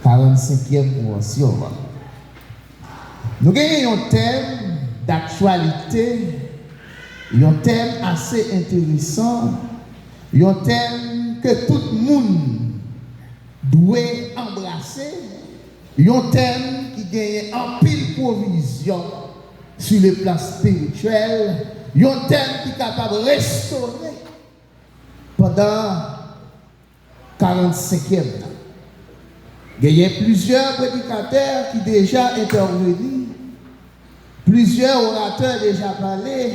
45e mention. Nous avons un thème d'actualité, un thème assez intéressant, un thème que tout le monde doit embrasser, un thème qui gagne en pile provision sur le plan spirituel, un thème qui est capable de restaurer pendant 45e temps. Il y a plusieurs prédicateurs qui déjà intervenus, plusieurs orateurs déjà parlé,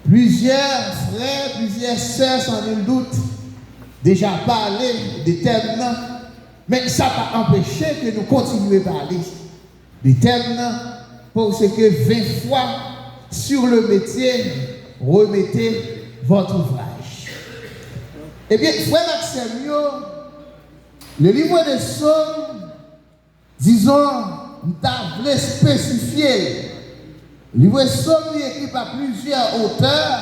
plusieurs frères, plusieurs sœurs sans nul doute déjà parlé des thèmes, mais ça n'a pas empêché que nous continuions à parler des thèmes parce que 20 fois sur le métier, remettez votre ouvrage. Eh bien, frère Maxime, le livre des Psaumes, disons, nous avons spécifié. Le livre des Psaumes est écrit par plusieurs auteurs,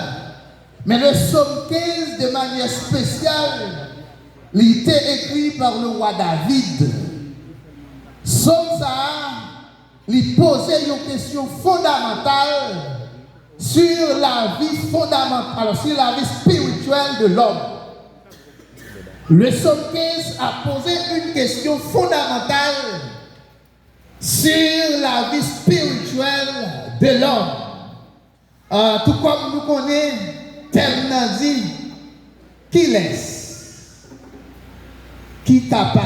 mais le Psaume 15, de manière spéciale, il était écrit par le roi David. Psaume ça, il posait une question fondamentale sur la vie fondamentale, sur la vie spirituelle de l'homme. Le Psaume 15 a posé une question fondamentale sur la vie spirituelle de l'homme. Tout comme nous connaissons, Terre dit, qui laisse, qui capable,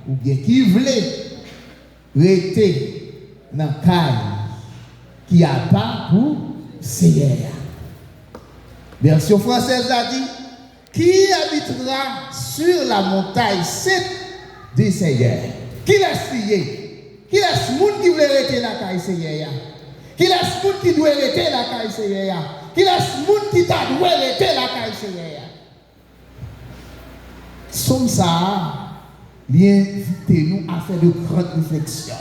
ou bien qui voulait rester dans le cadre qui a pas pour Seigneur. Version française a dit, qui habitera sur la montagne sainte du Seigneur? Qui laisse prier? Qui laisse monde qui veut arrêter la caille Seigneur? Qui laisse monde qui doit arrêter la caille Seigneur? Qui laisse monde qui doit arrêter la caille Seigneur? Somme ça, l'invite-nous à faire de grandes réflexions.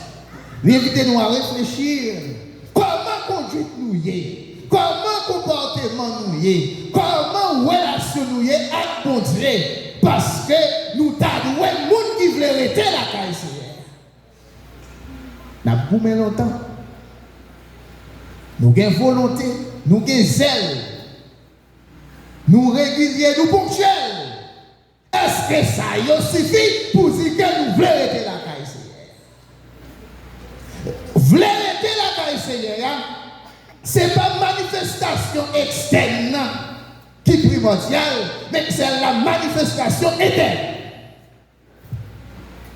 L'invite-nous à réfléchir comment conduire nous y. Comment comportement nous y, comment relation nous y avec mon Dieu, parce que nous avons le monde qui veut arrêter la caille. Nous avons boumé longtemps. Nous avons volonté, nous avons zèle, nous réguliers, nous ponctuels. Est-ce que ça y suffit pour dire que nous voulons arrêter la caille? Voulez arrêter la caille, Seigneur? Ce n'est pas manifestation externe qui est primordiale, mais c'est la manifestation interne.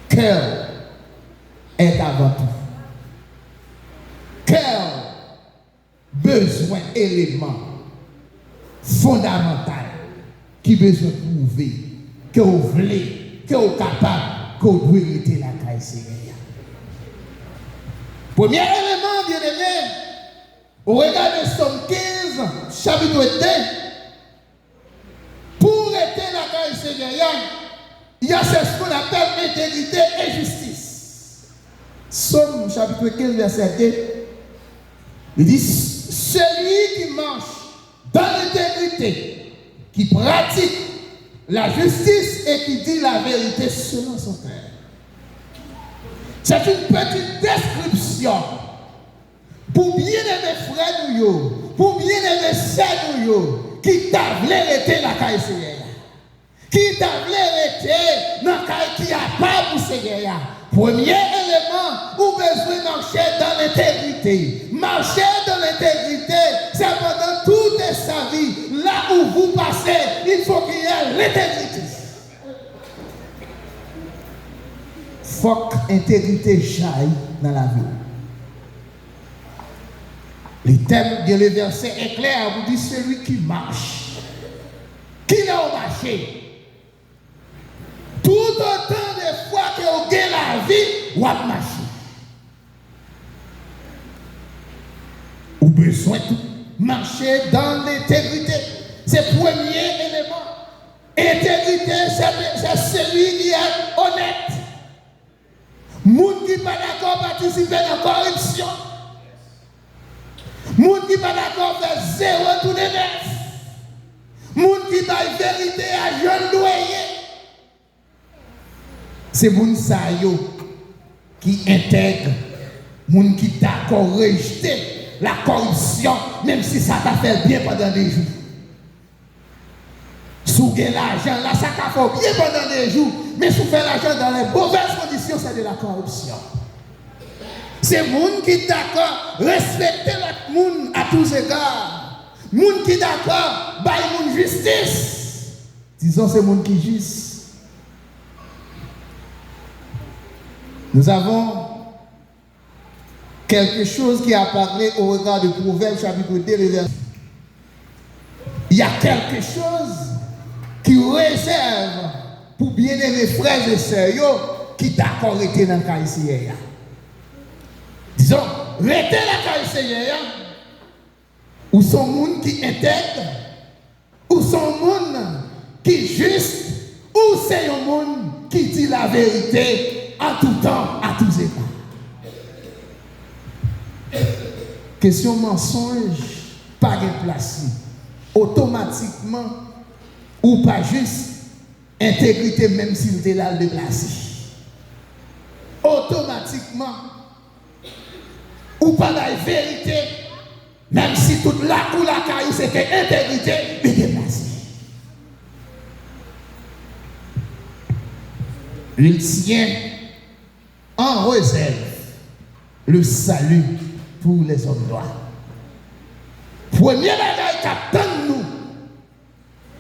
Cœur est avant tout. Cœur, besoin, élément fondamental qui besoin de prouver que vous voulez, que vous êtes capable, que vous devez arrêter la caille Seigneur. Premier élément, bien aimé, au regard de Somme 15, chapitre 2, pour arrêter la caille Seigneur, il y a ce qu'on appelle intégrité et justice. Somme chapitre 15, verset 2, il dit, celui qui marche dans l'intégrité, qui pratique la justice et qui dit la vérité selon son cœur. C'est une petite description pour bien aimer frère nous, pour bien aimer sœur nous, qui t'a voulu arrêter la caille Seigneur, qui t'a voulu arrêter dans la caille qui a pas pour Seigneur. Premier élément, vous besoin marcher dans l'intégrité. Marcher dans l'intégrité, c'est pendant toute sa vie, là où vous passez, il faut qu'il y ait l'intégrité. Il faut que l'intégrité jaille dans la vie. Le thème de le verset est clair, vous dit celui qui marche. Qui n'a pas marché? Tout autant de fois que vous gagnez la vie, vous avez marché. Vous avez besoin de marcher dans l'intégrité. C'est le premier élément. Intégrité, c'est celui qui est honnête. Moun qui n'est pas d'accord participer à la corruption. Moun qui n'est pas d'accord faire zéro tout de neuf. Moun qui n'a pas vérité à jeune doyer. C'est moun sa yo qui intègre, monde qui d'accord rejeter la corruption, même si ça t'a fait bien pendant des jours. Sous l'argent, là, ça t'a fait bien pendant des jours, mais sous fait l'argent dans les mauvaises conditions, c'est de la corruption. C'est monde qui d'accord respecter l'autre monde à tous égards. Monde qui d'accord bail monde justice. Disons c'est monde qui juste. Nous avons quelque chose qui apparaît au regard de Proverbes chapitre 2 le verset. Il y a quelque chose qui réserve pour bien-aimés frères et sœurs qui d'accord été dans le cas ici. Disons, rester la caille ou son monde qui intègre, ou son monde qui juste, ou c'est un monde qui dit la vérité en tout temps, à tous égards. Question mensonge, pas de place. Automatiquement, ou pas juste, intégrité même s'il était là de place. Automatiquement, ou pas la vérité, même si toute la cour la caille c'était intégrité, mais déplacé. Il tient en réserve le salut pour les hommes noirs. Premier bagage qu'attend nous,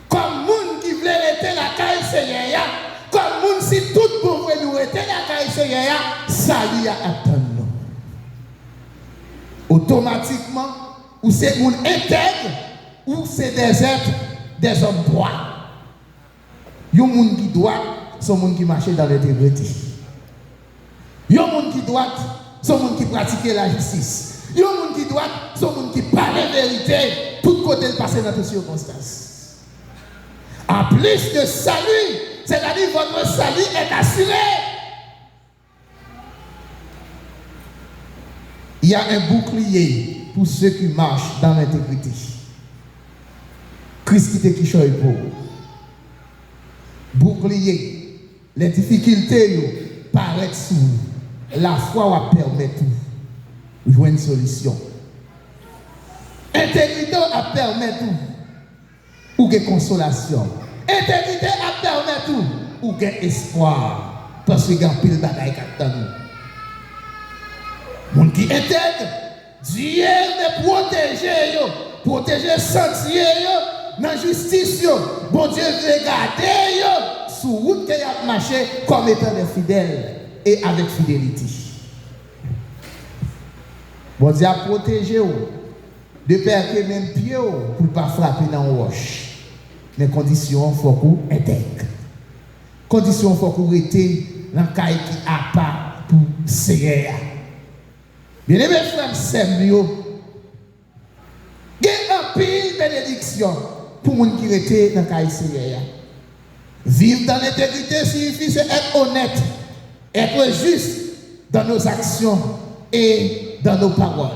comme monde qui voulait rester la caille Seigneur, comme monde si tout pour nous rester la caille Seigneur, salut à attendre. Automatiquement, ou c'est un intègre, ou c'est des êtres, des hommes droits. Il y a un monde qui doit, c'est un monde qui marche dans l'intégrité. Il y a un monde qui doit, c'est un monde qui pratique la justice. Il y a un monde qui doit, c'est un monde qui parle la vérité, tout côté de passer dans toutes circonstances. En plus de salut, c'est-à-dire votre salut est assuré. Il y a un bouclier pour ceux qui marchent dans l'intégrité. Christ qui choisit pour bouclier. Les difficultés paraissent sous nous. La foi va permettre de jouer une solution. Intégrité va permettre ou de consolation. Intégrité va permettre ou de espoir. Parce qu'il y a un pile de bagaille qui attend nous. Moun qui intègre, Dieu de protéger sentier dans la justice. Bon Dieu veut garder sous route qu'il a marché comme étant des fidèles et avec fidélité. Bon Dieu a protégé de perdre même pied pour ne pas frapper dans la roche. Les conditions faut qu'on intègre. Conditions faut qu'on rete dans le cas qui a pas pour serrer. Bien aimé frère Sembio, il y a un pile bénédiction pour les gens qui étaient dans le cas ici. Vivre dans l'intégrité signifie être honnête, être juste dans nos actions et dans nos paroles.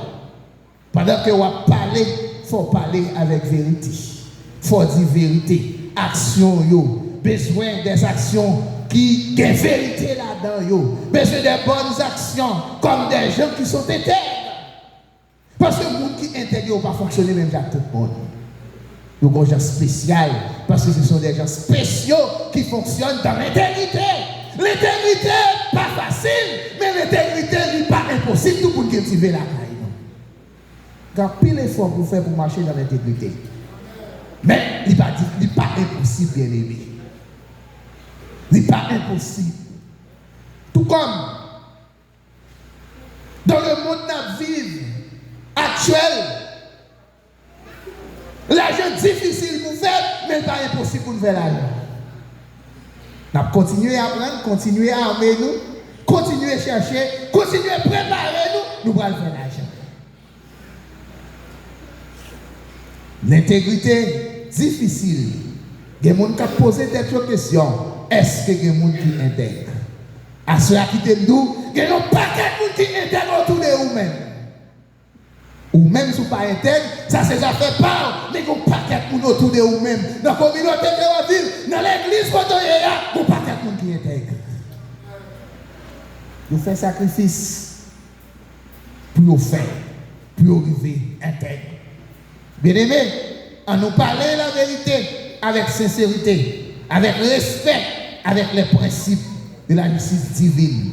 Pendant que on parle, il faut parler avec vérité. Il faut dire vérité. Action, besoin des actions qui ont vérité là-dedans. Besoin des bonnes actions comme des gens qui sont intègres. Parce que les gens qui sont intègres ne vont pas fonctionner même avec tout le monde. Ils ont des gens spéciaux parce que ce sont des gens spéciaux qui fonctionnent dans l'intégrité. L'intégrité n'est pas facile, mais l'intégrité n'est pas impossible tout pour cultiver la caille. Il y a pile d'efforts pour faire pour marcher dans l'intégrité. Mais il n'est pas impossible, bien aimé. Il n'est pas impossible. Tout comme dans le monde actuel, l'argent difficile pour faire, mais pas impossible pour faire l'argent. Nous avons continué à apprendre, continuer à armer nous, continuer à chercher, continuer à préparer nous, nous allons faire l'argent. L'intégrité difficile. Il y a des gens qui posent des questions. Est-ce que il y a des gens qui intègrent? À ceux qui te disent, il y a un paquet de gens qui intègrent autour de vous-même. Ou même si vous ne pas intègre, ça c'est ça fait part, mais il y a un paquet de gens autour de vous-même. Dans la communauté de la ville, dans l'église, il y a un paquet de gens qui intègrent. Ils fait sacrifice pour faire, pour arriver intègre. Bien aimé, on nous parler la vérité avec sincérité, avec respect, avec les principes de la justice divine.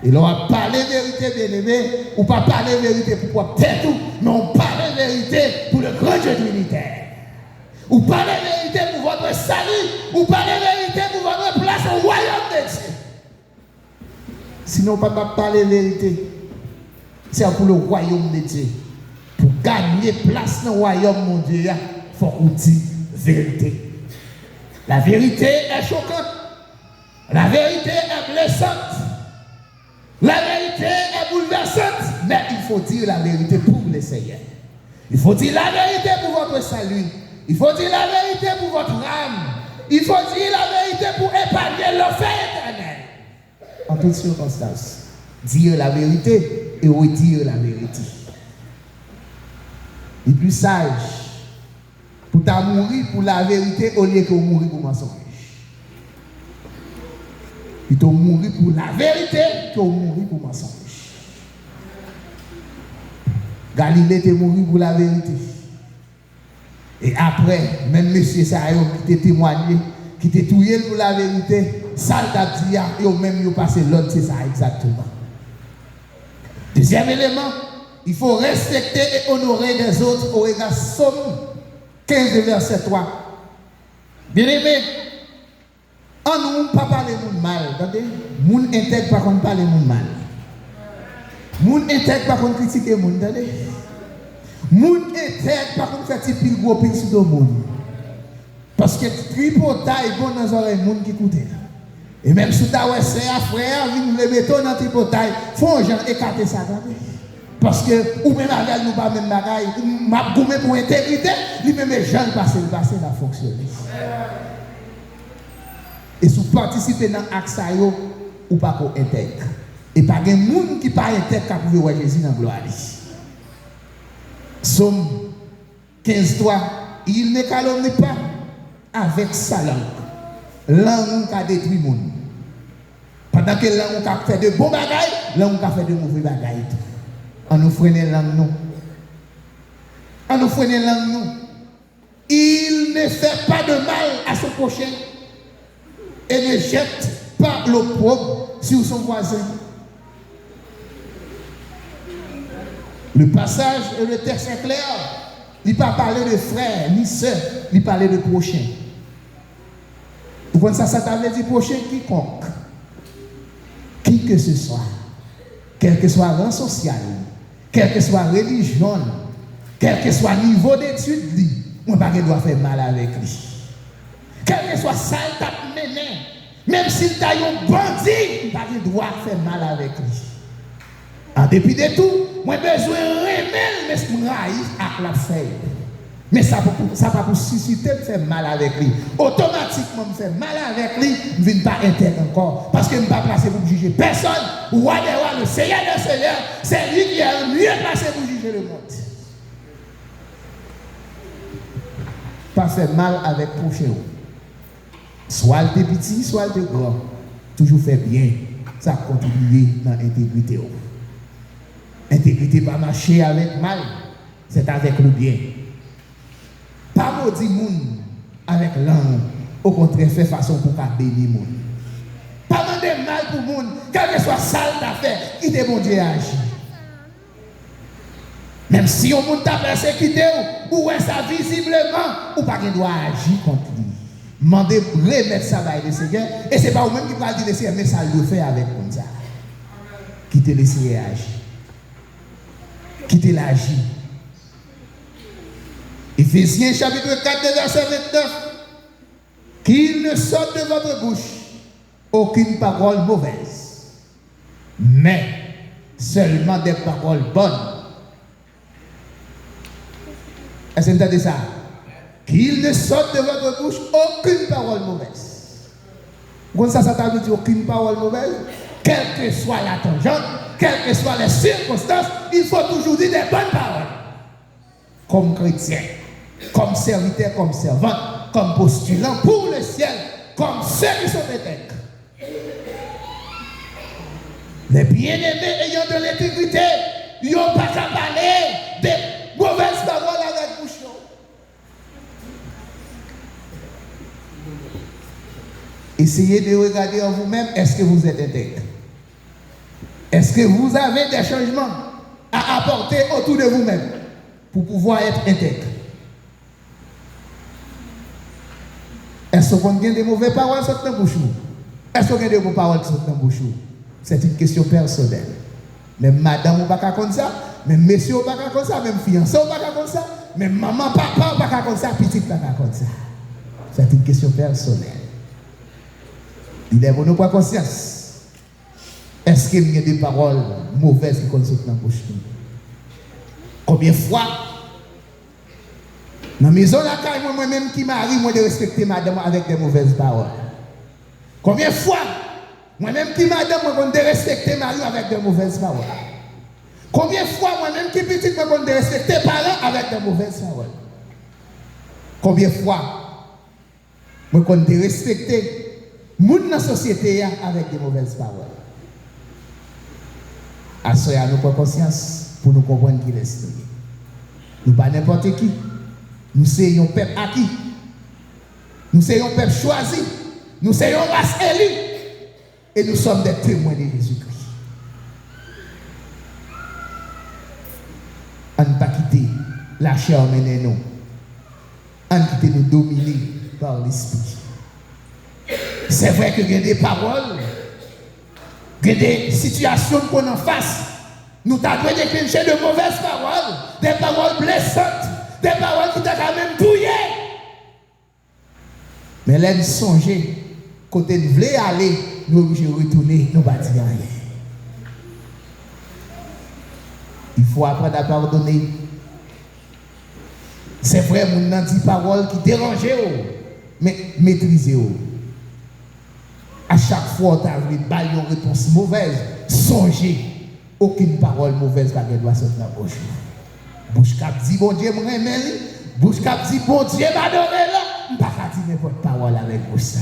Et l'on va parler vérité, bien aimé, ou pas parler vérité pour quoi tête tout, mais on parle vérité pour le grand Dieu trinitaire. Ou parler vérité pour votre salut, ou parler vérité pour votre place au royaume de Dieu. Sinon, on ne peut pas parler vérité. C'est pour le royaume de Dieu. Pour gagner place dans le royaume mon Dieu, il faut qu'on dise vérité. La vérité est choquante. La vérité est blessante. La vérité est bouleversante. Mais il faut dire la vérité pour le Seigneur. Il faut dire la vérité pour votre salut. Il faut dire la vérité pour votre âme. Il faut dire la vérité pour épargner l'enfer éternel. En toutes circonstances, dire la vérité et redire la vérité. Il est plus sage pour t'en mourir pour la vérité au lieu que mourir pour mensonge. Il t'a mourir pour la vérité que mourir pour mensonge. Galilée t'a mouru pour la vérité. Et après, même monsieur Sayo qui t'a témoigné, qui t'a tué pour la vérité, ça t'a dit, et même il passé l'autre, c'est ça exactement. Deuxième élément, il faut respecter et honorer les autres au regard Somme 15 verset 3. Bien aimé, en nous, pas parler de mal. Attendez, moun intègre par contre parler de mal. Moun intègre par contre critiquer moun. Attendez. Moun intègre par contre faire petit pile gros pile sur le monde. Parce que tripotaille bon dans les oreilles moun qui écoute. Et même si tu as un frère, vient le mettre dans tripotaille, faut gens écarter ça. Parce que ou même avec nous pas même bagaille, m'a goumé pour intégrité, lui même gens passer la fonctionner. Et si vous participez dans l'axe ou pas qu'on intègre. Et pas de monde qui pas intègre qui peut voir Jésus dans la gloire. Somme 15:3, il ne calomnie pas avec sa langue. Langue qui a détruit le monde. Pendant que langue a fait de bons bagailles, langue a fait de mauvais bagailles. On nous freine la langue nous. On nous freine la langue nous. Il ne fait pas de mal à son prochain et ne jette pas l'opprobre sur son voisin. Le passage et le texte est clair. Il ne pas parler de frère ni sœur, il parlait de prochain. Vous comprenez ça, ça veut dire prochain quiconque. Qui que ce soit, quel que soit rang social, quelle que soit religion, quel que soit niveau d'études, on ne doit faire mal avec lui. Quel que soit ça, il t'a mené, même s'il t'a un bandit, on ne doit faire mal avec lui. En dépit de tout, moi j'ai besoin de remettre mes raïs à la feuille. Mais ça ne pas pour susciter de faire mal avec lui. Automatiquement, je fais mal avec lui, je ne viens pas intégrer encore. Parce que je ne vais pas placer pour juger personne. Roi des rois, le Seigneur des seigneurs, c'est lui qui est mieux placé pour juger le monde. Pas faire mal avec prochain. Soit le petit, soit le grand. Toujours faire bien. Ça contribue dans l'intégrité. Intégrité pas marcher avec mal, c'est avec le bien. Pas maudit moun avec langue, au contraire, fait façon pour qu'à bénir moun. Pas demander mal pour moun, quel que soit sale d'affaire, il est bon Dieu agir. Même si on moun t'a persécuté ou est ça visiblement, ou pas qu'il doit agir contre lui. Mandez remettre ça dans le Seigneur, et c'est pas vous-même qui va dire le Seigneur, mais ça le fait avec comme ça. Qui te laisse agir. Quittez l'agir. Éphésiens chapitre 4, verset 29. Qu'il ne sorte de votre bouche aucune parole mauvaise, mais seulement des paroles bonnes. Est-ce que vous entendez ça? Qu'il ne sorte de votre bouche aucune parole mauvaise. Quand ça veut dire aucune parole mauvaise, quelle que soit la tangente, quelles que soient les circonstances, il faut toujours dire des bonnes paroles. Comme chrétien, comme serviteur, comme servant, comme postulant pour le ciel, comme ceux qui sont intègres. Les bien-aimés ayant de l'intégrité, ils n'ont pas qu'à parler de mauvaises paroles avec bouche. Essayez de regarder en vous-même, est-ce que vous êtes intègre? Est-ce que vous avez des changements à apporter autour de vous-même pour pouvoir être intègre? Est-ce qu'on a des mauvaises paroles sur notre bouche? Est-ce qu'on a des mauvaises paroles sur notre bouche? C'est une question personnelle. Même madame ou pas comme ça, même monsieur ou pas comme ça, même fiancé ou pas comme ça, même maman, papa ou pas comme ça, petit pas comme ça. C'est une question personnelle. Il est bon nous prendre conscience. Est-ce qu'il y a des paroles mauvaises qui sont dans la bouche? Combien de fois, dans la maison, moi-même qui marie, moi de respecter madame avec des mauvaises paroles. Combien de fois, moi-même qui madame, moi de respecter mari avec des mauvaises paroles. Combien de fois, moi-même qui petit, moi de respecter parents avec des mauvaises paroles. Combien de fois, moi de respecter moun dans la société avec des mauvaises paroles. À ce moment, nous prenons conscience pour nous comprendre qui est l'esprit. Nous ne sommes pas n'importe qui. Nous sommes un peuple acquis. Nous sommes un peuple choisi. Nous sommes une race élue. Et nous sommes des témoins de Jésus-Christ. On ne pas quitter la chair mener nous. On ne quitter nous dominer par l'esprit. C'est vrai qu'il y a des paroles, il y a des situations qu'on en face. Nous avons déclenché de mauvaises paroles, des paroles blessantes, des paroles qui t'ont quand même douillé. Mais là, nous songeons, quand nous voulons aller, nous obligés de retourner, nous ne pas dire rien. Il faut apprendre à pardonner. C'est vrai, nous avons dit paroles qui dérangent, mais maîtrisez. À chaque fois, tu as une réponse mauvaise. Songez, aucune parole mauvaise qui doit sortir dans la bouche. Bouche qui dit bon Dieu, moi j'aime. Bouche qui dit bon Dieu, m'adore là. Je ne peux pas dire n'importe parole avec vous ça.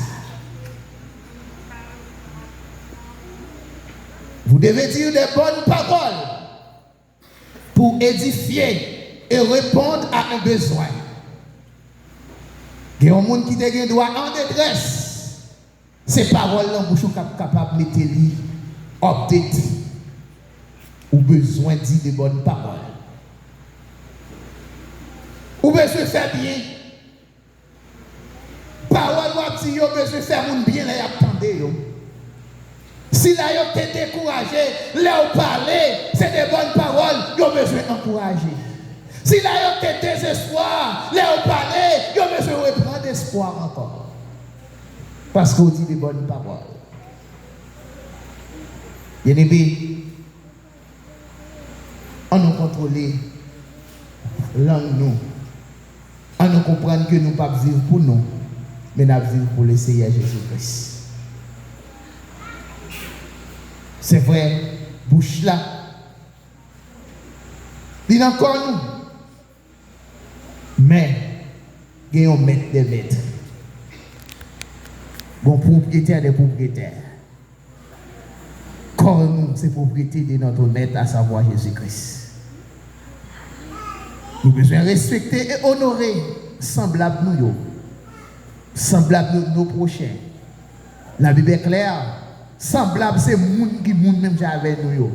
Vous devez dire des bonnes paroles pour édifier et répondre à un besoin. Il y a un monde qui doit en détresse. Ces paroles-là, vous êtes capable de mettre les update ou besoin de dire de bonnes paroles. Ou besoin de faire bien. Parole, vous avez besoin de faire bien, là, attendez. Si là, vous êtes découragé, là, vous parlez, c'est des bonnes paroles, vous avez besoin d'encourager. Si là, vous êtes désespoir, là, vous parlez, vous avez besoin de reprendre espoir encore. Parce qu'on dit des bonnes paroles. Bien-aimé, on nous contrôle langue nous. On nous comprend que nous ne pas vivre pour nous, mais nous vivons pour le Seigneur Jésus-Christ. C'est vrai, bouche là. Il y a encore nous. Mais, il y a un maître des maîtres. Bon propriétaire des propriétaires. Comme nous, c'est propriété de notre maître, à savoir Jésus-Christ. Nous devons respecter et honorer semblable nous, semblable nos prochains. La Bible est claire, semblable c'est monde qui monde même avec nous.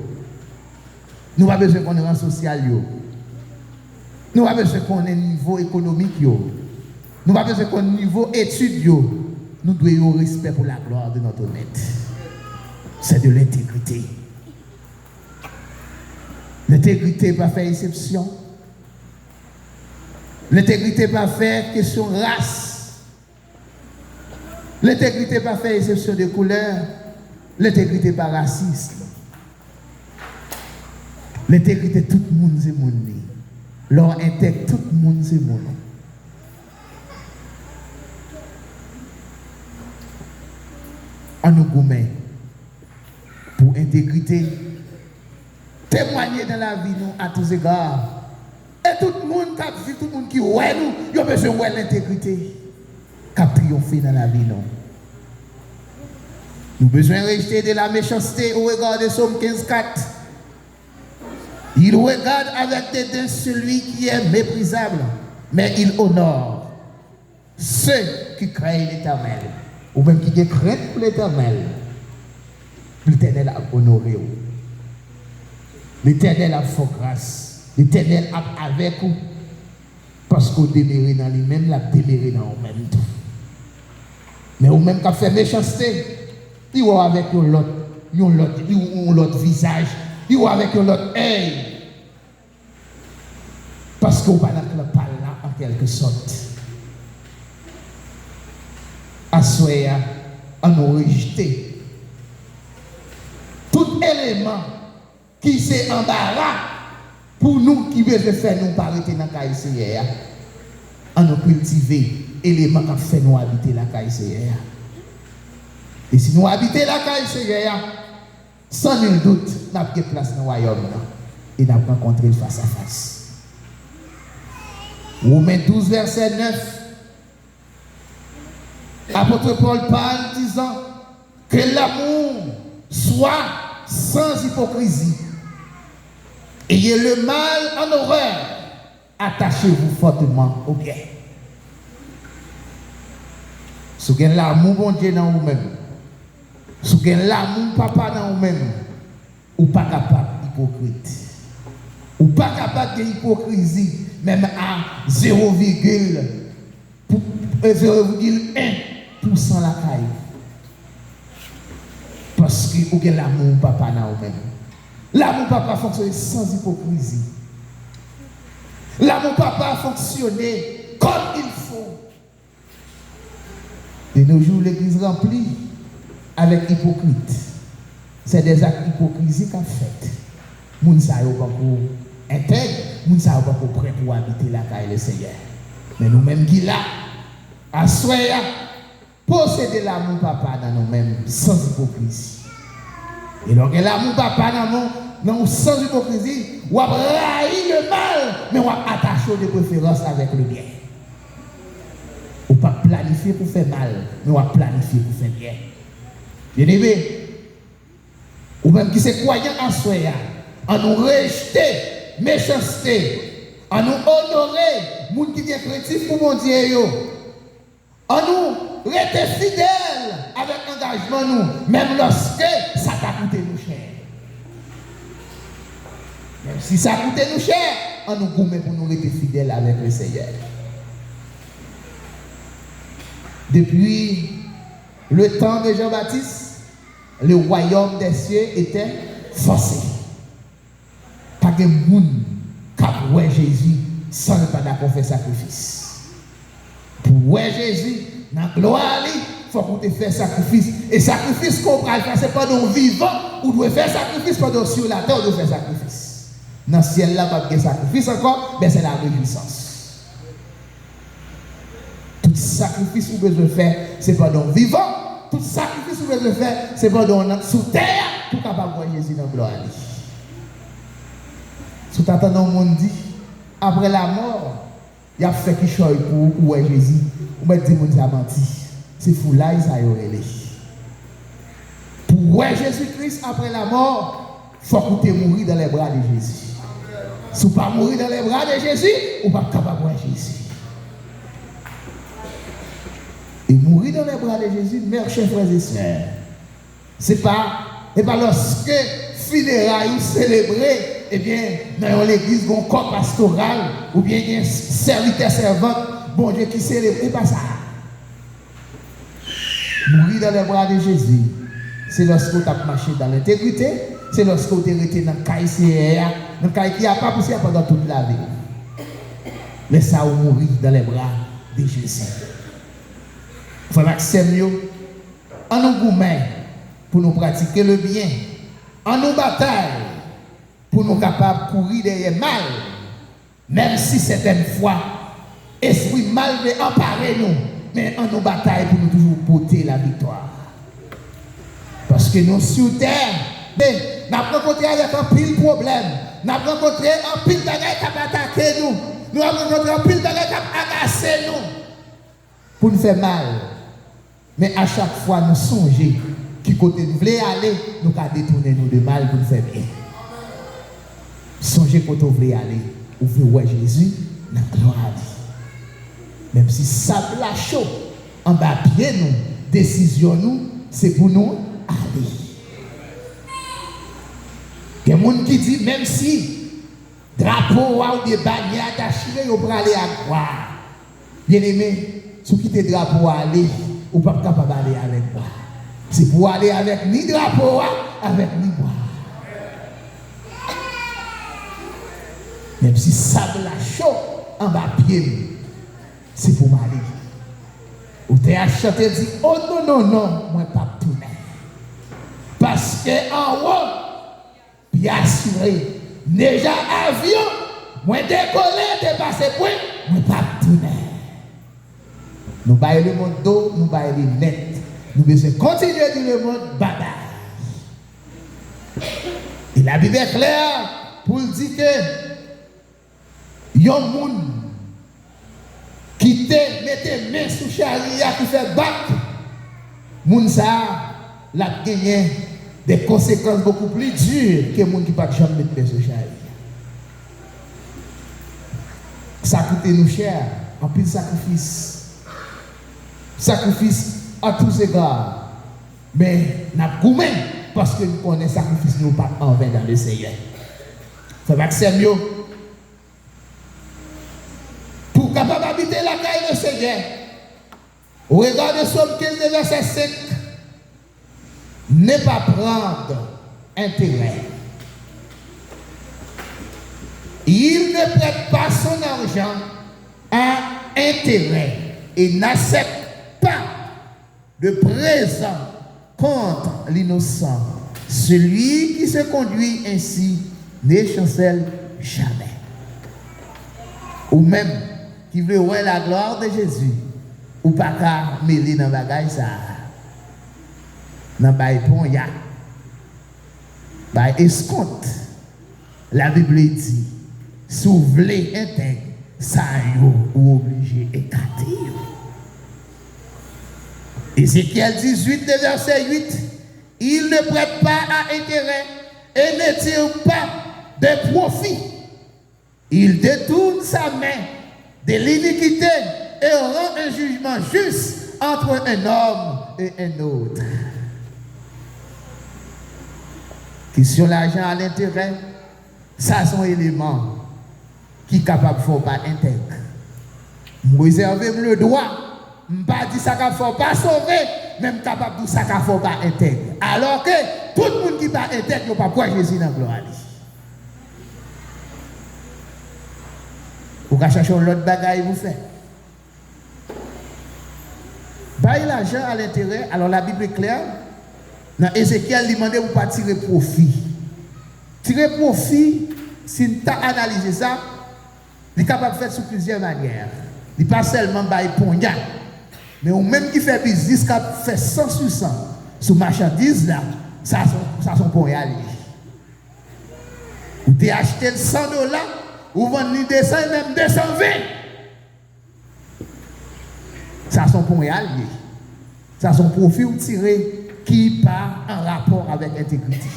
Nous n'avons pas besoin qu'on ait un social. Nous n'avons pas besoin qu'on ait un niveau économique. Nous n'avons pas besoin qu'on ait un niveau études. Nous devons avoir respect pour la gloire de notre maître. C'est de l'intégrité. L'intégrité ne va pas faire exception. L'intégrité ne va pas faire question race. L'intégrité ne va pas faire exception de couleur. L'intégrité n'est pas raciste. L'intégrité, tout le monde c'est mon nez. L'or intègre, tout le monde c'est mon nom. En nous gourmet pour intégrité, témoigner dans la vie nous à tous égards. Et tout le monde qui vit, tout le monde qui ouais nous, il a besoin de l'intégrité qui a triomphé dans la vie nous. Nous avons besoin de rejeter de la méchanceté au regard de Somme 15:4. Il regarde avec dédain celui qui est méprisable, mais il honore ceux qui craignent l'Éternel. Ou même qui craignent pour l'Éternel. L'Éternel a honoré. L'Éternel a fait grâce. L'Éternel a avec vous. Parce qu'on demeure dans lui-même, la demeure dans vous-même. Mais ou même qui a fait méchanceté, il va avec l'autre visage, il va avec l'autre œil. Parce qu'on va dans le parler là en quelque sorte. Assoya, à nous rejeter. Tout élément qui s'est embarras pour nous qui veut faire nous parler dans la KICR, à nous cultiver éléments qui fait nous habiter la KICR. Et si nous habitons la KICR, sans nul doute, nous avons place dans le royaume et nous avons rencontré face à face. Romains 12, verset 9. Apôtre Paul parle disant que l'amour soit sans hypocrisie. Ayez le mal en horreur. Attachez-vous fortement au bien. Si vous avez l'amour bon Dieu dans vous-même, si vous avez l'amour papa dans vous-même, ou pas capable d'hypocrite. Ou pas capable d'hypocrisie, même à 0,1% la caille. Parce que vous avez l'amour papa dans vous-même. L'amour papa fonctionne sans hypocrisie. L'amour papa fonctionne comme il faut. De nos jours, l'église remplie avec hypocrite. C'est des actes d'hypocrisie qu'a fait. Moun sa yo pas pour intègre, moun sa yo pas pour prêt pour habiter la caille le Seigneur. Mais nous-mêmes qui là, à soya, posséder l'amour papa dans nous-mêmes sans hypocrisie. Et donc l'amour papa dans nous sans hypocrisie, ou a raï le mal, mais on a attaché de préférence avec le bien. Ou pas planifier pour faire mal, mais on a planifié pour faire bien. Bien aimé, ou même qui se croyant en soi, en nous rejeter méchanceté, en nous honorer, moun qui est chrétien pour mon Dieu, en nous rester fidèles avec engagement nous, même lorsque ça t'a coûté nous cher. Même si ça coûte nous cher, on nous gourmet pour nous rester fidèles avec le Seigneur. Depuis le temps de Jean-Baptiste, le royaume des cieux était forcé. Pas de monde qui a vu Jésus sans ne pas faire sacrifice. Pour voir Jésus, dans la gloire, il faut qu'on te fasse sacrifice. Et sacrifice qu'on va faire, c'est pas dans vivant, ou doit faire sacrifice pendant sur la terre, on doit faire sacrifice. Dans le ciel là, pas de sacrifice encore, mais c'est la réjouissance. Tout sacrifice que vous devez faire, c'est pas dans vivant. Tout sacrifice que vous devez faire, c'est pas dans sous terre, pour capable voir Jésus dans la gloire. Si vous attendez le monde dit, après la mort, il a fait quelque chose pour voir Jésus. Vous me dites que vous avez menti. C'est fou là, ça y aurait. Pour voir Jésus-Christ après la mort, il faut que vous mourir dans les bras de Jésus. Si vous ne pouvez pas mourir dans les bras de Jésus, vous ne pouvez pas capable de voir Jésus. Et mourir dans les bras de Jésus, mes chers frères et sœurs, c'est pas lorsque funérailles célébrées, eh bien, dans l'église, un corps pastoral, ou bien un serviteur servant, bon Dieu qui célèbre, c'est pas ça. Mourir dans les bras de Jésus, c'est lorsque tu as marché dans l'intégrité, c'est lorsque tu es resté dans le KICR, dans le caille qui n'a pas poussé pendant toute la vie. Mais ça, on mourir dans les bras de Jésus. Frère Maxime, en nous gourmet pour nous pratiquer le bien, en nous bataille pour nous capables de courir derrière mal, même si certaines fois, esprit mal veut emparer nous, mais en nous bataille pour nous toujours porter la victoire. Parce que nous sur terre, nous avons rencontré avec un pile problème, nous avons rencontré un pile bagaille qui a attaqué nous, nous avons rencontré un pile bagaille qui a agacé nous, pour nous faire mal. Mais à chaque fois, nous songeons qui côté nous voulons aller, nous avons détourné nous de mal pour nous faire bien. Songez quand vous voulez aller, vous voulez voir Jésus dans la gloire. Même si ça la chaud, en bas pied nous, décision nous, c'est pour nous aller. Il y a des gens qui disent, même si drapeau ou des bannières attachées, vous pouvez aller à quoi? Bien aimé, si vous quittez le drapeau aller, vous ne pouvez pas capable d'aller avec moi. C'est pour aller avec ni drapeau, avec ni moi. Même si sable la chaud en bas pied, c'est pour m'aller. Ou t'es acheté dit, oh non, non, non, moi pas tourner. Parce que en haut, bien assuré, déjà avion, moi décoller, dépasser point, moi pas tourner. Nous baillons le monde d'eau, nous baillons les net. Nous devons continuer dans le monde bataille. Et la Bible est claire pour dire que il y a un monde qui te mette main sous charia qui fait battre. Moun ça l'a gagné des conséquences beaucoup plus dures que moun qui pas jamais mettre main sous charia. Ça coûte nous cher, en plus sacrifice. Sacrifice à tous égards. Mais nous avons parce que nous connaissons sacrifice nous pas en vain dans le Seigneur. Ça va être mieux. Pour capable habiter la caille du Seigneur. Regardez Somme 15 verset 5. Ne pas prendre intérêt. Il ne prête pas son argent à intérêt et n'accepte pas de présent contre l'innocent. Celui qui se conduit ainsi ne chancelle jamais. Ou même qui veut voir la gloire de Jésus, ou pas qu'à mêler dans le bagage ça. Dans le bagage pon ya. Bagage escompte. La Bible dit, si vous voulez intègre, ça ou obligé écarter. Ézéchiel 18, verset 8, il ne prête pas à intérêt et ne tire pas de profit. Il détourne sa main de l'iniquité et rend un jugement juste entre un homme et un autre. Question l'argent à l'intérêt, ça sont éléments qui sont capables de faire pas intègre. Réservez le droit. Je ne pas dire ça qu'il ne faut pas sauver, même capable de dire ça qu'il ne faut pas intègre. Alors que tout le monde qui va intègre, il ne peut pas voir Jésus dans la gloire. Vous pouvez chercher l'autre bagaille vous faites. Bail l'argent à l'intérêt, alors la Bible est claire. Dans Ézéchiel, il demande de ne pas tirer profit. Tirer profit, si tu as analysé ça, il est capable de faire sous plusieurs manières. Il n'est pas seulement bail pognon. Mais ou même qui fait business, qui fait 100 sur 100 sur marchandise là, ça sont pour y aller. Ou tu as acheté $100, ou vendu 200 et même 220. Ça sont pour y aller. Ça sont profits ou tirés qui part en rapport avec l'intégrité.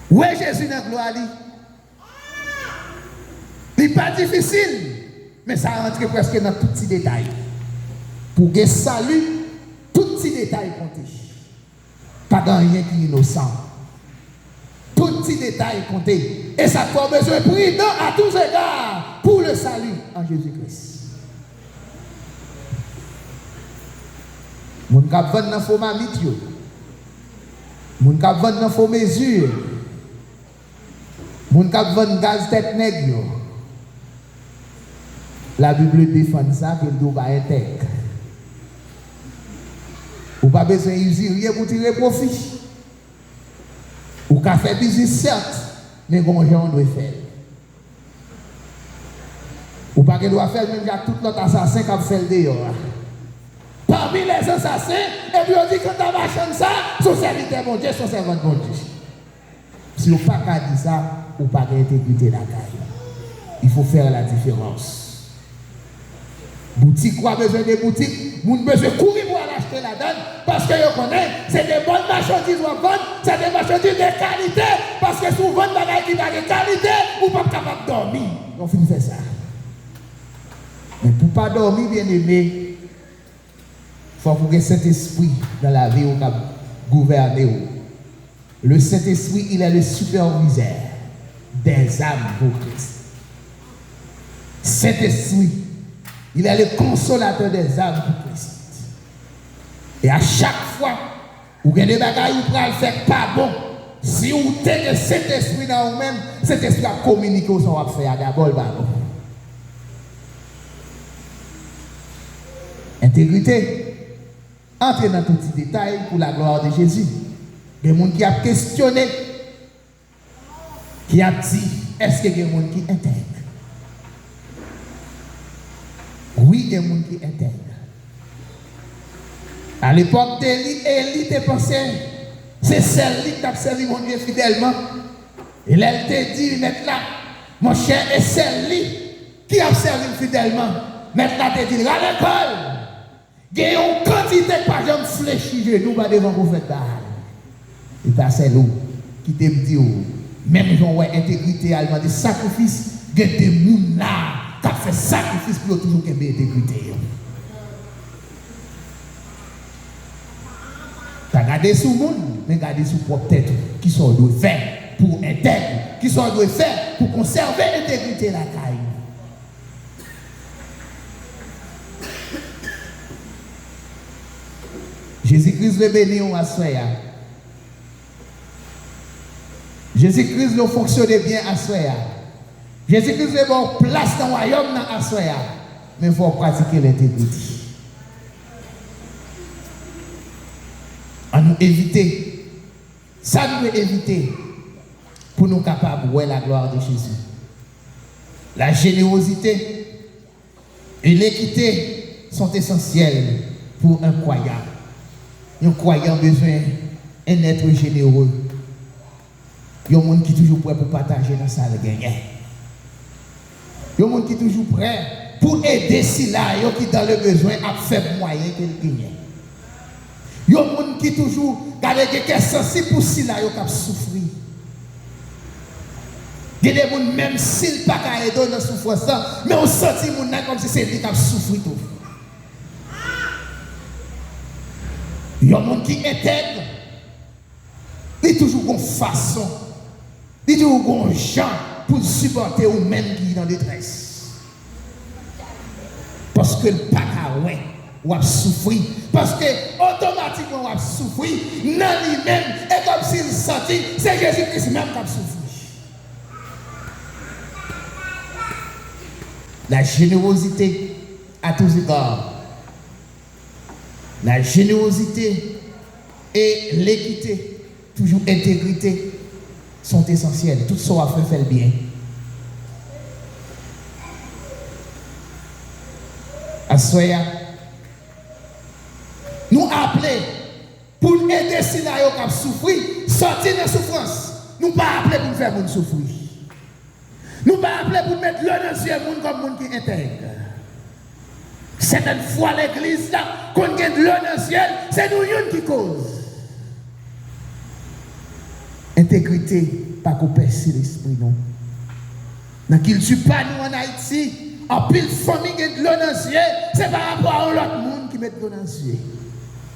Où est Jésus dans la gloire? Ce n'est pas difficile, mais ça rentre presque dans tout petit détail. Pour que salut, tout petit détail compte. Pas dans rien qui est innocent. Tout petit détail compte. Et ça a besoin de prudent à tous égards pour le salut en Jésus-Christ. Mon cap vend dans faux mamite, mon cap vend dans faux mesure, mon cap vend gaz tête nègre. La Bible défend ça que nous va intègre. Ou pas besoin d'user pour tirer profit. Ou qu'à faire business certes, mais comment on doit faire. Ou pas que doit faire même tout l'autre assassin qui a fait le dehors. Parmi les assassins, et puis on dit quand tu as marché ça, son serviteur bon Dieu, son servant bon Dieu. Si on pas qu'à dire ça, ou pas qu'à intégrité la caille. Il faut faire la différence. Boutique, quoi besoin de boutiques, moun besoin courir pour aller acheter la donne, parce que vous connaissez, c'est des bonnes marchandises à vendre, c'est des marchandises de qualité, parce que souvent, des bagages qui ont de qualité, vous n'êtes pas capable de dormir. On finit faire ça. Mais pour ne pas dormir, bien aimé, il faut que le Saint-Esprit dans la vie au gouverner. Le Saint-Esprit, il est le superviseur des âmes pour Christ. Saint-Esprit, il est le consolateur des âmes pour Christ. Et à chaque fois, où vous avez des bagages où vous ne faites pas bon, si vous tenez cet esprit dans vous-même, cet esprit a communiqué aux gens à faire d'abord. Intégrité. Entrez dans tout petit détail pour la gloire de Jésus. Il y a des gens qui ont questionné, qui a dit, est-ce qu'il y a des gens qui intègrent? Oui, il y a des gens qui intègrent. À l'époque d'Élie, Élie était pensé, c'est celle-là qui a servi mon Dieu fidèlement. Et là, elle te dit, maintenant, mon cher, est celle-là qui a servi fidèlement. Maintenant, elle te dit, à l'école, il y a une quantité de pages fléchies genoux devant le prophète Baal. Et c'est là qui te dit, même si on a intégrité, allemand des sacrifices, il y a des gens là qui ont fait sacrifice pour toujours qu'il y ait intégrité. Tu as regardé sur le monde, mais regardez sur propre tête, qui sont doivent faire pour intégrer, qui sont doivent faire pour conserver l'intégrité de la caille. Jésus-Christ le béni à Soya. Jésus-Christ le fonctionne bien à Soya. Jésus-Christ le bon place dans le royaume à Soya. Mais il faut pratiquer l'intégrité. À nous éviter. Ça nous doit éviter pour nous capables de voir la gloire de Jésus. La générosité et l'équité sont essentielles pour un croyant. Un croyant a besoin d'un être généreux. Il y a des gens qui sont toujours prêts pour partager dans sa gagne. Il y a des gens qui sont toujours prêts pour aider si là, qui dans le besoin à faible moyen qu'il gagne. Il y a des gens qui sont toujours sensibles pour si là, qui souffrir. Il y a des gens, même s'ils ne sont pas aider dans la souffrance, mais on sent comme si c'est lui qui a souffert tout. Il y a des gens qui intègrent. Il y a toujours une façon. Il y a toujours un gens pour supporter ou même qui est dans la détresse. Parce que le pacaway ou a souffrir. Parce que automatiquement on a souffrir. Non lui-même. Et comme s'il sentit, c'est Jésus-Christ même qui a souffert. La générosité à tous égards. La générosité et l'équité, toujours intégrité, sont essentielles. Tout ça à faire le bien. À Soya, nous appelons pour aider si nous avons souffert, sortir de la souffrance. Nous ne pas appeler pour faire moun souffrir. Nous ne pas appeler pour mettre l'eau dans les yeux comme moun qui intègre. Certaines fois, l'église, là, quand on a de l'eau dans le ciel, c'est nous qui cause. Intégrité, pas qu'on perce l'esprit, non. Dans qu'il ne tue pas nous en Haïti, en pile famille qui a de l'eau dans le ciel, c'est par rapport à l'autre monde qui met de l'eau dans le ciel.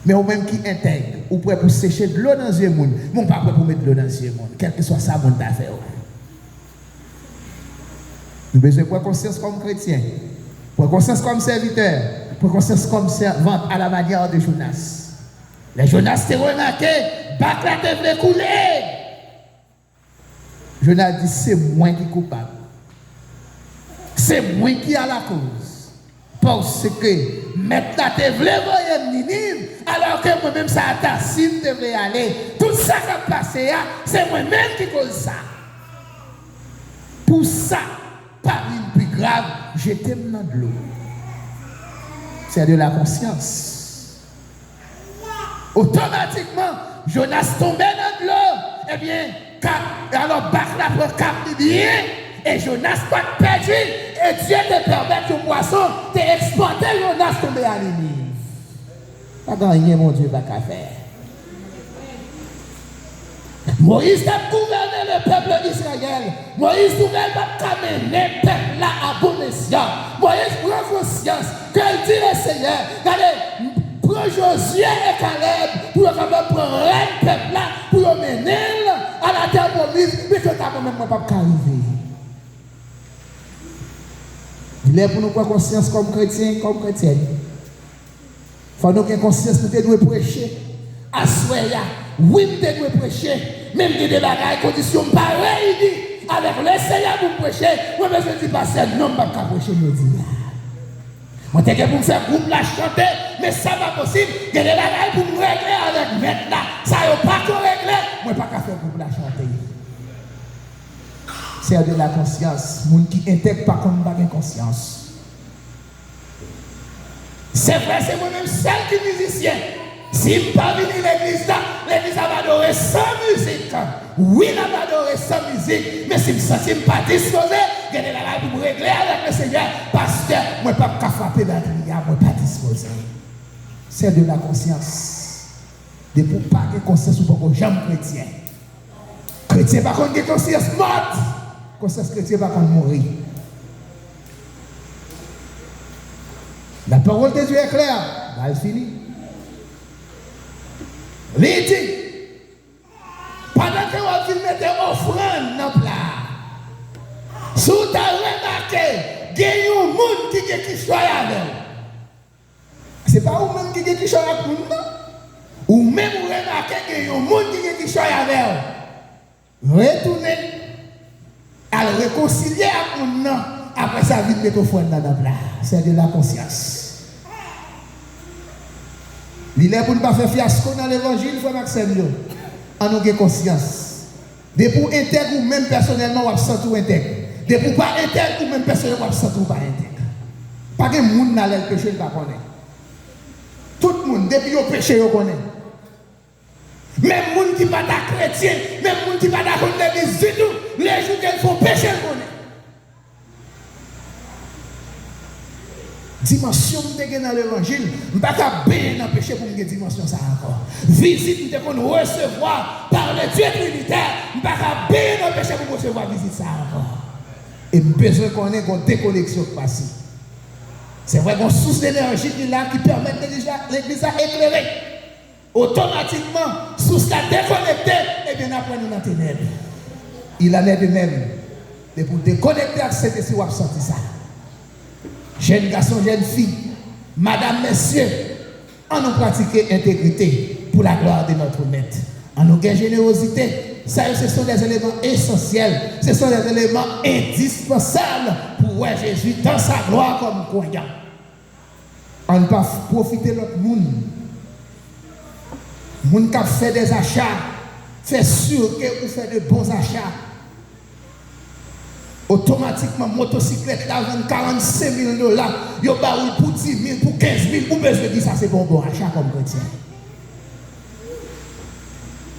Mais au même qui intègre, ou prêt pour sécher de l'eau dans le ciel, mon pas prêt pour mettre de l'eau dans le ciel, quel que soit ça, mon affaire. Nous avons besoin de prendre conscience comme chrétien. Pour conscience comme serviteur, pour conscience comme servante à la manière de Jonas. Les Jonas t'es remarqué, bac la te voulait couler. Jonas dit c'est moi qui est coupable. C'est moi qui a la cause. Parce que maintenant te voulais voyer Ninive, alors que moi-même ça a Tassim te voulait aller. Tout ça qui a passé, c'est moi-même qui cause ça. Pour ça, pas une plus grave, je t'aime dans de l'eau. C'est de la conscience. Automatiquement, Jonas tombait dans de l'eau. Eh bien, alors bac la pour cap bien. Et Jonas pas perdu. Et Dieu te permet que le poisson t'exporte Jonas tomber à l'île. Pas gagné, mon Dieu, pas qu'à faire. Moïse a gouverné le peuple d'Israël. Moïse ne pas amener le peuple là à bon escient. Moïse prend conscience que dit le Seigneur, regardez, prends Josué et Caleb pour prendre le peuple là, pour le mener à la terre promise, mais que tu n'as même pas arrivé. Il est pour nous prendre conscience comme chrétiens, comme chrétiennes. Il faut nous avoir conscience que nous devons prêcher. À Soya, oui, nous devons prêcher. Même des bagages, conditions pareilles, avec le Seigneur pour prêcher, moi, je ne dis pas c'est non, pas qu'à prêcher, je dis. Moi, je pour me faire groupe la chanter, mais ça n'est pas possible. Il y a des bagages pour me régler avec maintenant. Ça n'est pas qu'on régler, moi, pas qu'à faire groupe la chanter. C'est de la conscience. Les gens qui intègrent pas comme pas de conscience. C'est vrai, c'est moi-même seul qui est musicien. Si je ne suis pas venu l'église là, l'église va adorer sans musique. Oui, elle va adorer sans musique. Mais si je ne suis pas disposé, je vais pour me régler avec le Seigneur. Pasteur, moi, je ne peux pas frapper la prière, moi, je ne suis pas disposé. C'est de la conscience. De pour pas de conscience ou pas que j'aime chrétien. Chrétien, par contre, de conscience morte. Conscience chrétien, par contre, mourir. La parole de Dieu est claire. Elle finit. Il dit, pendant que vous mettez offrande dans le plat, si vous avez remarqué, il y a un monde qui choisit avec vous. Ce n'est pas vous-même qui choisit avec vous, non? Ou même vous remarquez qu'il y a un monde qui choisit avec vous. Retournez à le réconcilier avec vous, non? Après ça, vous mettez offrande dans le plat. C'est de la conscience. Il est pour ne pas faire fiasco dans l'évangile, il faut Maxime. En nous avons conscience. De pour intègre ou même personnellement, ou absent ou intègre. De pour pas intègre ou même personnellement, ou absent ou pas intègre. Pas que monde n'a le péché, il ne connaît. Tout le monde, depuis le péché, il connaît. Même les gens qui ne sont pas chrétiens, même les gens qui ne sont pas d'accord l'église du tout, les jours qu'ils font péché, ils connaissent. Dimension de dans l'évangile, je ne peux pas bien empêcher pour une dimension ça encore. Visite de qu'on recevoir par le Dieu trinitaire, je ne peux pas bien empêcher pour recevoir visite ça encore. Et besoin qu'on ait une déconnexion passée. C'est vrai qu'on source d'énergie qui là qui permet déjà l'église à éclairer. Automatiquement, source la déconnecter, et bien après nous dans ténèbres. Il en est de même. Et pour déconnecter, accepter si vous avez senti ça. Jeunes garçons, jeunes filles, madame, messieurs, en nous pratiquer intégrité pour la gloire de notre maître. En nous gagne générosité. Ça, ce sont des éléments essentiels. Ce sont des éléments indispensables pour voir Jésus dans sa gloire comme croyant. On ne peut pas profiter de l'autre monde. Les gens qui fait des achats, fait sûr que vous faites de bons achats. Automatiquement, motocyclette là, 45 000 $, yo baoul pour 10 000, pour 15 000, ou besoin de dire ça, c'est bon achat comme chrétien.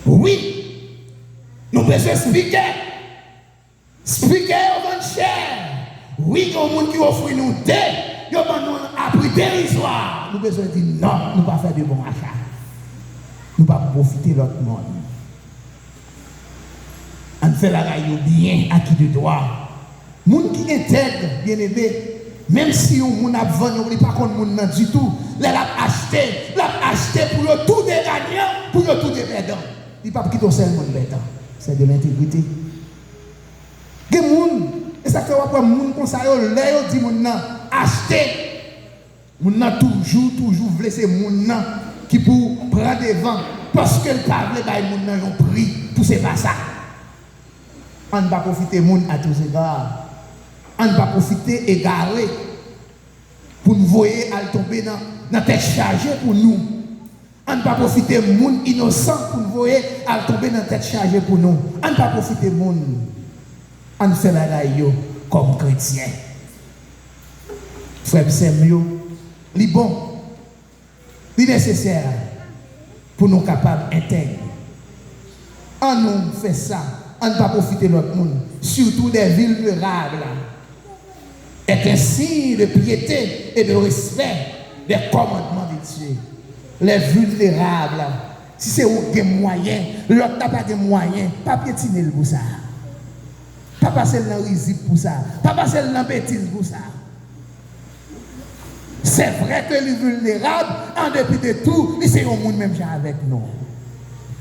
Oui, nous besoin expliquer. Expliquer au vent cher. Oui, il y a des gens qui offrent nous dé, il y a des gens qui ont pris dérisoire. Nous besoin de dire non, nous ne pas faire de bons achats. Nous ne pas profiter de l'autre monde. On fait la raille bien à qui de droit. Les gens qui intègrent, bien aimé, même si on a vendu, on ne pas contre les gens du tout, ils l'ont acheté pour le tout des gagnants, pour le tout des perdants. Il ne pas quitter seulement le perdant. C'est de l'intégrité. Les gens, et ça fait après les gens comme ça, ils disent acheter. Les gens toujours voulu ces gens qui pour prendre devant, parce que le peuple les gens ont pris pour ces pas ça. On ne va pas profiter des gens à tous égards. On ne va pas profiter égaré pour nous voir tomber dans la tête chargée pour nous. On ne va pas profiter des gens innocents pour nous voir tomber dans la tête chargée pour nous. On ne va pas profiter des gens. On fait la raille comme chrétien. Frère, c'est mieux. C'est bon. C'est nécessaire pour nous capables d'intégrer. On nous fait ça. on ne pas profiter de l'autre monde, surtout des vulnérables. Est un signe de piété et de respect des commandements de Dieu. Les vulnérables, si c'est où des moyens, l'autre n'a pas de moyens, pas piétiner pour ça. Pas passer dans le risible pour ça. Pas passer dans la bêtise pour ça. C'est vrai que les vulnérables, en dépit de tout, ils sont au monde même avec nous.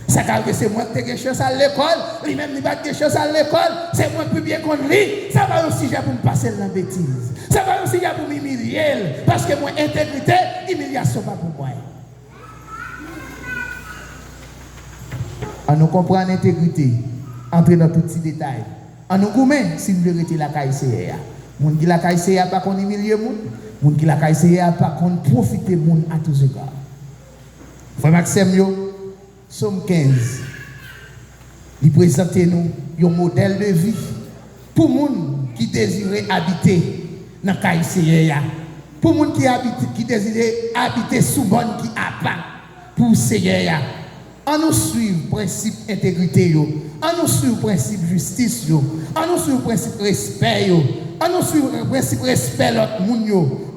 Ça veut dire que c'est moi qui ai quelque chose à l'école, lui-même il n'a pas quelque chose à l'école, c'est moi plus bien qu'on lit, ça va aussi pour me passer dans la bêtise. Ça va aussi pour m'humilier, parce que moi, intégrité, humiliation pas pour moi. On nous comprend l'intégrité, entrer dans tous ces détails. On nous gourmet si nous voulons la CAICA. Moun qui la CAICA pas qu'on humilie moun, moun qui la CAICA pas qu'on profite moun à tous égards. Frère Maxime yo, Somme 15, il présente nous un modèle de vie pour les gens qui désirent habiter dans la CAICA. Pour les gens qui désirent habiter sous bonne qui a pas pour CAICA. On nous suit le principe intégrité, on nous suit le principe justice, on nous suit le principe respect, on nous suit le principe respect l'autre monde,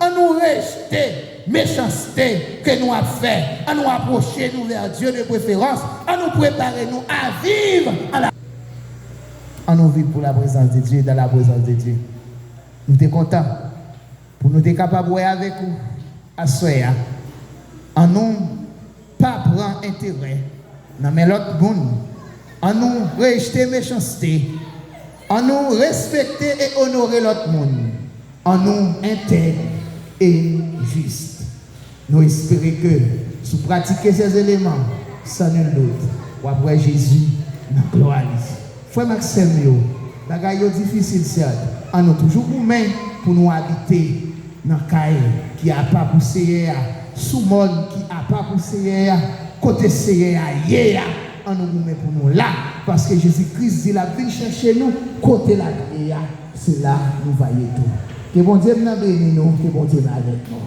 on nous rejette méchanceté que nous avons fait, on nous approcher nous vers Dieu de préférence, on nous préparer nous à vivre on nous vivre pour la présence de Dieu, dans la présence de Dieu. Nous sommes contents pour nous être capables de avec vous à soir. On nous pas prendre intérêt dans l'autre monde, on nous rejeter méchanceté, on nous respecter et honorer l'autre monde, on nous intègre et juste. Nous espérons que si vous pratiquez ces éléments, sans nul doute, ou après Jésus, dans la gloire. Frère Maxime, la guerre est difficile, certes. On a toujours main pour nous habiter dans le caille qui n'a pas poussé, sous monde qui n'a pas poussé, côté CA, on nous met pour nous là, parce que Jésus-Christ dit la vie chercher nous, côté la c'est là nous voyons tout. Que bon Dieu nous bénisse nous, que bon Dieu avec nous.